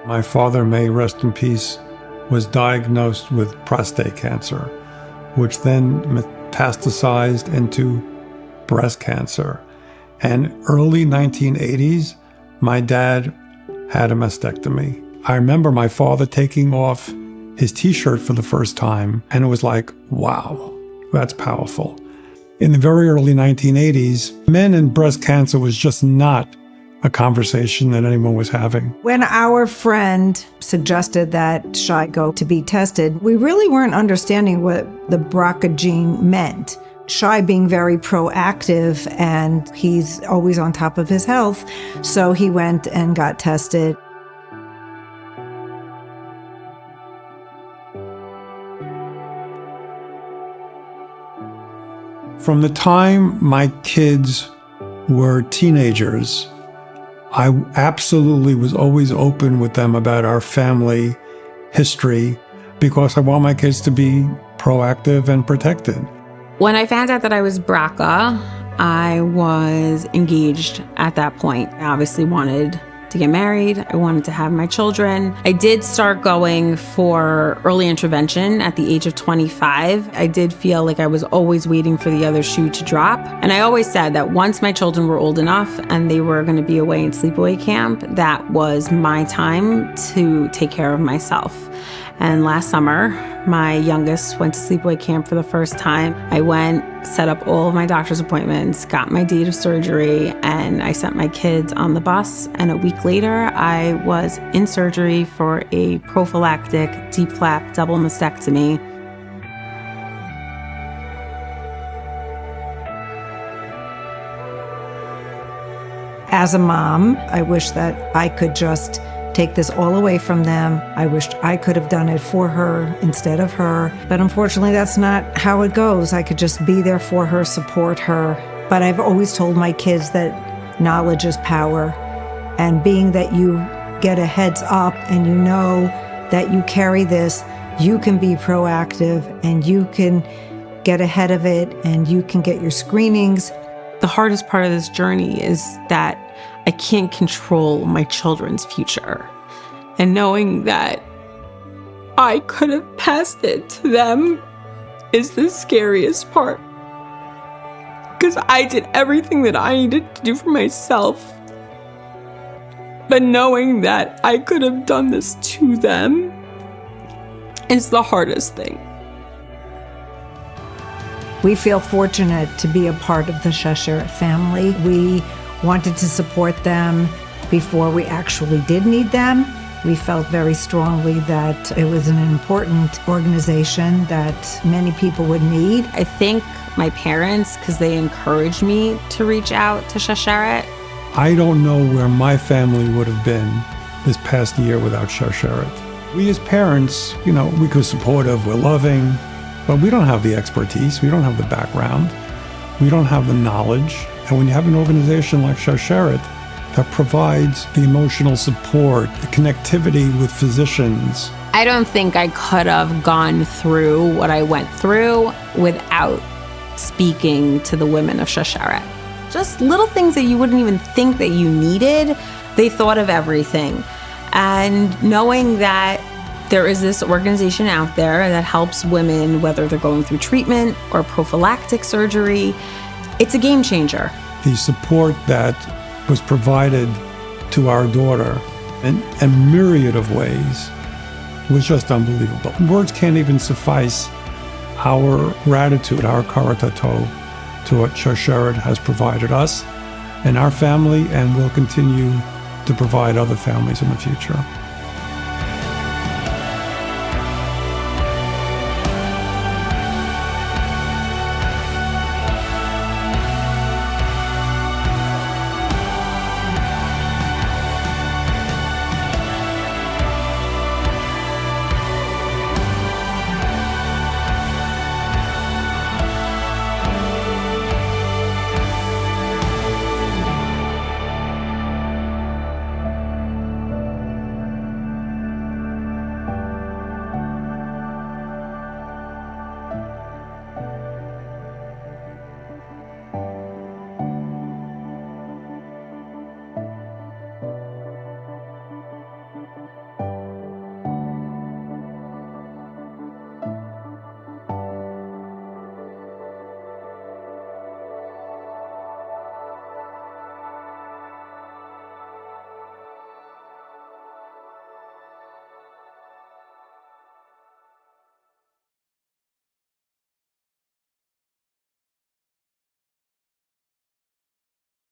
My father, may rest in peace, was diagnosed with prostate cancer, which then metastasized into breast cancer. And early 1980s, my dad had a mastectomy. I remember my father taking off his t-shirt for the first time, and it was like, wow, that's powerful. In the very early 1980s, men and breast cancer was just not a conversation that anyone was having. When our friend suggested that Shai go to be tested, we really weren't understanding what the BRCA gene meant. Shai being very proactive, and he's always on top of his health, so he went and got tested. From the time my kids were teenagers, I absolutely was always open with them about our family history because I want my kids to be proactive and protected. When I found out that I was BRCA, I was engaged at that point. I obviously wanted to get married. I wanted to have my children. I did start going for early intervention at the age of 25. I did feel like I was always waiting for the other shoe to drop. And I always said that once my children were old enough and they were going to be away in sleepaway camp, that was my time to take care of myself. And last summer, my youngest went to sleepaway camp for the first time. I went, set up all of my doctor's appointments, got my date of surgery, and I sent my kids on the bus. And a week later, I was in surgery for a prophylactic deep flap double mastectomy. As a mom, I wish that I could just take this all away from them. I wished I could have done it for her instead of her. But unfortunately, that's not how it goes. I could just be there for her, support her. But I've always told my kids that knowledge is power. And being that you get a heads up and you know that you carry this, you can be proactive and you can get ahead of it and you can get your screenings. The hardest part of this journey is that I can't control my children's future. And knowing that I could have passed it to them is the scariest part. Because I did everything that I needed to do for myself. But knowing that I could have done this to them is the hardest thing. We feel fortunate to be a part of the Shai family. We wanted to support them before we actually did need them. We felt very strongly that it was an important organization that many people would need. I thank my parents because they encouraged me to reach out to Shai. I don't know where my family would have been this past year without Shai. We as parents, we could supportive, we're loving, but we don't have the expertise, we don't have the background, we don't have the knowledge. And when you have an organization like Shai that provides the emotional support, the connectivity with physicians. I don't think I could have gone through what I went through without speaking to the women of Shai. Just little things that you wouldn't even think that you needed, they thought of everything. And knowing that there is this organization out there that helps women, whether they're going through treatment or prophylactic surgery, it's a game changer. The support that was provided to our daughter in a myriad of ways was just unbelievable. Words can't even suffice our gratitude, our karatato to what Shai has provided us and our family, and will continue to provide other families in the future.